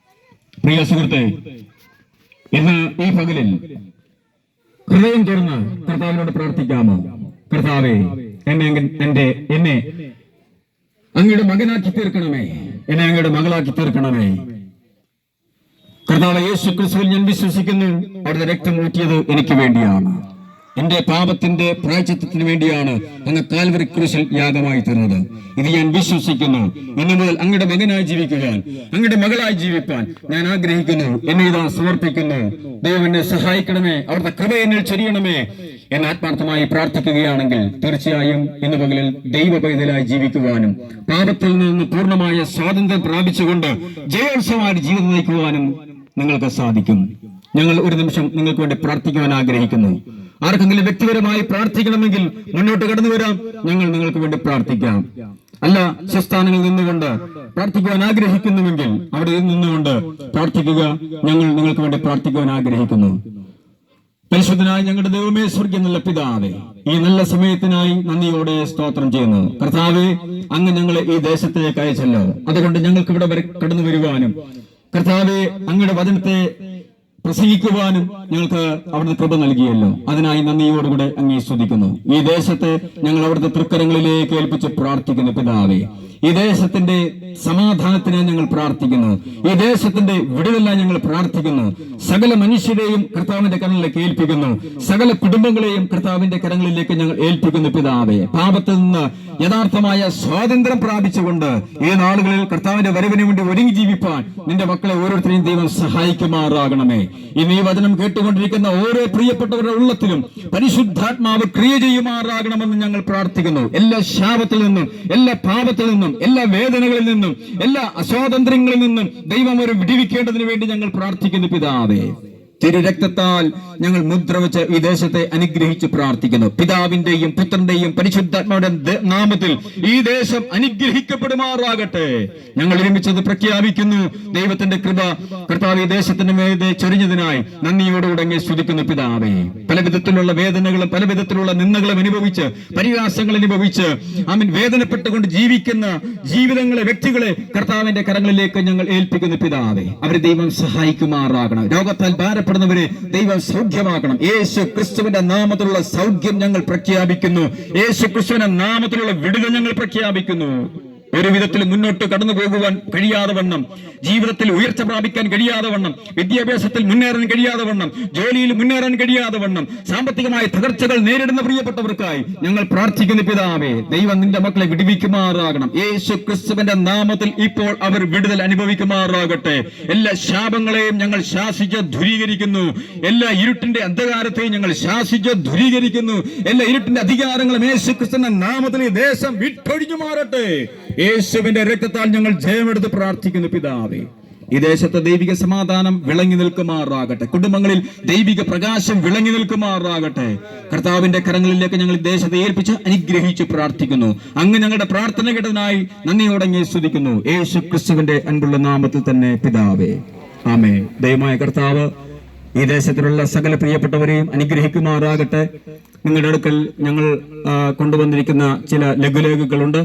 പ്രിയ സുഹൃത്തെ, ഇന്ന് ഈ പകലിൽ ഹൃദയം തുറന്ന് കർത്താവിനോട് പ്രാർത്ഥിക്കാമോ? കർത്താവേ, എന്നെ അങ്ങയുടെ മകനാക്കി തീർക്കണമേ, എന്നെ അങ്ങയുടെ മകളാക്കി തീർക്കണമേ. കർത്താവ് യേശു ക്രിസ്തുവിൽ ഞാൻ വിശ്വസിക്കുന്നു. അവിടുത്തെ രക്തം ഊറ്റിയത് എനിക്ക് വേണ്ടിയാണ്. എന്റെ പാപത്തിന്റെ പ്രായശ്ചിത്തത്തിന് വേണ്ടിയാണ് അങ്ങ് കാൽവരി ക്രൂശിൽ യാഗമായി തീർന്നത്. ഇത് ഞാൻ വിശ്വസിക്കുന്നു. ഇന്നു മുതൽ അങ്ങയുടെ മകനായി ജീവിക്കുവാൻ, അങ്ങയുടെ മകളായി ജീവിപ്പാൻ ഞാൻ ആഗ്രഹിക്കുന്നു. എന്നെ ഇതാ സമർപ്പിക്കുന്നു. ദൈവം എന്നെ സഹായിക്കണമേ, അവിടുത്തെ കൃപ എന്നിൽ ചൊരിയണമേ എന്ന് ആത്മാർത്ഥമായി പ്രാർത്ഥിക്കുകയാണെങ്കിൽ തീർച്ചയായും ഇന്ന് പകലിൽ ദൈവ പൈതലായി ജീവിക്കുവാനും പാപത്തിൽ നിന്ന് പൂർണ്ണമായ സ്വാതന്ത്ര്യം പ്രാപിച്ചുകൊണ്ട് ജയോത്സവമായ ജീവിതം നയിക്കുവാനും നിങ്ങൾക്ക് സാധിക്കും. ഞങ്ങൾ ഒരു നിമിഷം നിങ്ങൾക്ക് വേണ്ടി പ്രാർത്ഥിക്കുവാൻ ആഗ്രഹിക്കുന്നു. ആർക്കെങ്കിലും വ്യക്തിപരമായി പ്രാർത്ഥിക്കണമെങ്കിൽ മുന്നോട്ട് കടന്നു വരാം. ഞങ്ങൾ നിങ്ങൾക്ക് വേണ്ടി പ്രാർത്ഥിക്കാം. അല്ല, സ്വസ്ഥാനങ്ങളിൽ നിന്നുകൊണ്ട് പ്രാർത്ഥിക്കുവാൻ ആഗ്രഹിക്കുന്നുവെങ്കിൽ അവിടെ നിന്നുകൊണ്ട് പ്രാർത്ഥിക്കുക. ഞങ്ങൾ നിങ്ങൾക്ക് വേണ്ടി പ്രാർത്ഥിക്കുവാൻ ആഗ്രഹിക്കുന്നു. പരിശുദ്ധനായ ഞങ്ങളുടെ ദൈവമേ, സ്വർഗ്ഗീയ നല്ല പിതാവേ, ഈ നല്ല സമയത്തിനായി നന്ദിയോടെ സ്തോത്രം ചെയ്യുന്നു. കർത്താവേ, അങ്ങ് ഞങ്ങളെ ഈ ദേശത്തേക്ക് അയച്ചല്ലോ. അതുകൊണ്ട് ഞങ്ങൾക്ക് ഇവിടെ കടന്നു വരുവാനും കർത്താവെ അങ്ങയുടെ വചനത്തെ പ്രസംഗിക്കുവാനും ഞങ്ങൾക്ക് അവിടുത്തെ കൃപ നൽകിയല്ലോ. അതിനായി നന്ദിയോടുകൂടെ അങ്ങേ സ്തുതിക്കുന്നു. ഈ ദേശത്തെ ഞങ്ങൾ അവിടുത്തെ തൃക്കരങ്ങളിലേക്ക് ഏൽപ്പിച്ച് പ്രാർത്ഥിക്കുന്നു. പിതാവേ, ഈ ദേശത്തിന്റെ സമാധാനത്തിന് ഞങ്ങൾ പ്രാർത്ഥിക്കുന്നു. ഈ ദേശത്തിന്റെ വിടുതലായി ഞങ്ങൾ പ്രാർത്ഥിക്കുന്നു. സകല മനുഷ്യരെയും കർത്താവിന്റെ കരങ്ങളിലേക്ക് ഏൽപ്പിക്കുന്നു. സകല കുടുംബങ്ങളെയും കർത്താവിന്റെ കരങ്ങളിലേക്ക് ഞങ്ങൾ ഏൽപ്പിക്കുന്നു. പിതാവേ, പാപത്തിൽ നിന്ന് യഥാർത്ഥമായ സ്വാതന്ത്ര്യം പ്രാപിച്ചുകൊണ്ട് ഈ നാളുകളിൽ കർത്താവിന്റെ വരവിന് വേണ്ടി ഒരുങ്ങി ജീവിപ്പാൻ നിന്റെ മക്കളെ ഓരോരുത്തരെയും ദൈവം സഹായിക്കുമാറാകണമേ. ഇന്ന് ഈ വചനം കേട്ടുകൊണ്ടിരിക്കുന്ന ഓരോ പ്രിയപ്പെട്ടവരുടെ ഉള്ളത്തിലും പരിശുദ്ധാത്മാവ് ക്രിയ ചെയ്യുമാറാകണമെന്ന് ഞങ്ങൾ പ്രാർത്ഥിക്കുന്നു. എല്ലാ ശാപത്തിൽ നിന്നും, എല്ലാ പാപത്തിൽ നിന്നും, എല്ലാ വേദനകളിൽ നിന്നും, എല്ലാ അസ്വാതന്ത്ര്യങ്ങളിൽ നിന്നും ദൈവം ഒരു വിടുവിക്കേണ്ടതിന് വേണ്ടി ഞങ്ങൾ പ്രാർത്ഥിക്കുന്നു. പിതാവേ, തിരുരക്തത്താൽ ഞങ്ങൾ മുദ്ര വെച്ച് ഈ ദേശത്തെ അനുഗ്രഹിച്ച് പ്രാർത്ഥിക്കുന്നു. പിതാവിന്റെയും പുത്രന്റെയും പരിശുദ്ധാത്മാവിന്റെ നാമത്തിൽ ഈ ദേശം അനുഗ്രഹിക്കപ്പെടുമാറാകട്ടെ. ഞങ്ങൾ ഒരുമിച്ചത് പ്രഖ്യാപിക്കുന്നു. ദൈവത്തിന്റെ കൃപ കർത്താവ് ഈ ദേശത്തിന്റെ മേലെ ചൊരിഞ്ഞതിനായി നന്ദിയോടുകൂടെ അങ്ങേ സ്തുതിക്കുന്നു പിതാവേ. പല വിധത്തിലുള്ള വേദനകളും പല വിധത്തിലുള്ള നിന്ദകളും അനുഭവിച്ച് പരിഹാസങ്ങൾ അനുഭവിച്ച് വേദനപ്പെട്ടുകൊണ്ട് ജീവിക്കുന്ന ജീവിതങ്ങളെ വ്യക്തികളെ കർത്താവിന്റെ കരങ്ങളിലേക്ക് ഞങ്ങൾ ഏൽപ്പിക്കുന്നു പിതാവേ. അവരെ ദൈവം സഹായിക്കുമാറാകണം. രോഗത്താൽ ഭാരപ്പെടുന്നവരെ ദൈവം സൗഖ്യമാക്കണം. യേശു ക്രിസ്തുവിന്റെ നാമത്തിലുള്ള സൗഖ്യം ഞങ്ങൾ പ്രഖ്യാപിക്കുന്നു. യേശു ക്രിസ്തുവിന്റെ നാമത്തിലുള്ള വിടുതൽ ഞങ്ങൾ പ്രഖ്യാപിക്കുന്നു. ഒരു വിധത്തിൽ മുന്നോട്ട് കടന്നു പോകുവാൻ കഴിയാതെ വണ്ണം, ജീവിതത്തിൽ ഉയർച്ച പ്രാപിക്കാൻ കഴിയാതെ വണ്ണം, വിദ്യാഭ്യാസത്തിൽ മുന്നേറാൻ കഴിയാതെ വണ്ണം, ജോലിയിൽ മുന്നേറാൻ കഴിയാതെ വണ്ണം, സാമ്പത്തികമായ തകർച്ചകൾ നേരിടുന്ന പ്രിയപ്പെട്ടവർക്കായി ഞങ്ങൾ പ്രാർത്ഥിക്കുന്ന പിതാവേ, ദൈവം നിന്റെ മക്കളെ വിടുവിക്കുമാറാകണം. യേശു ക്രിസ്തുവിന്റെ നാമത്തിൽ ഇപ്പോൾ അവർ വിടുതൽ അനുഭവിക്കുമാറാകട്ടെ. എല്ലാ ശാപങ്ങളെയും ഞങ്ങൾ ശാസിച്ച് ദൂരീകരിക്കുന്നു. എല്ലാ ഇരുട്ടിന്റെ അന്ധകാരത്തെയും ഞങ്ങൾ ശാസിച്ച് ദൂരീകരിക്കുന്നു. എല്ലാ ഇരുട്ടിന്റെ അധികാരങ്ങളും യേശു ക്രിസ്തുവിന്റെ നാമത്തിൽ ഈ ദേശം വിട്ടൊഴിഞ്ഞു മാറട്ടെ. യേശുവിന്റെ രക്തത്താൽ ഞങ്ങൾ ജയമെടുത്ത് പ്രാർത്ഥിക്കുന്നു പിതാവേ. ഈ ദേശത്തെ ദൈവിക സമാധാനം വിളങ്ങി നിൽക്കുമാറാകട്ടെ. കുടുംബങ്ങളിൽ ദൈവിക പ്രകാശം വിളങ്ങി നിൽക്കുമാറാകട്ടെ. കർത്താവിന്റെ കരങ്ങളിലേക്ക് ഞങ്ങൾ ദേശത്തെ ഏൽപ്പിച്ച് അനുഗ്രഹിച്ച് പ്രാർത്ഥിക്കുന്നു. അങ്ങ് ഞങ്ങളുടെ പ്രാർത്ഥന കേട്ടതിനായി നന്ദിയോടെ സ്തുതിക്കുന്നു. യേശു ക്രിസ്തുവിന്റെ അൻപുള്ള നാമത്തിൽ തന്നെ പിതാവേ, ആമേൻ. ദൈവമായ കർത്താവ് ഈ ദേശത്തിലുള്ള സകല പ്രിയപ്പെട്ടവരെയും അനുഗ്രഹിക്കുമാറാകട്ടെ. നിങ്ങളുടെ അടുക്കൽ ഞങ്ങൾ കൊണ്ടുവന്നിരിക്കുന്ന ചില ലഘുലേഖകളുണ്ട്.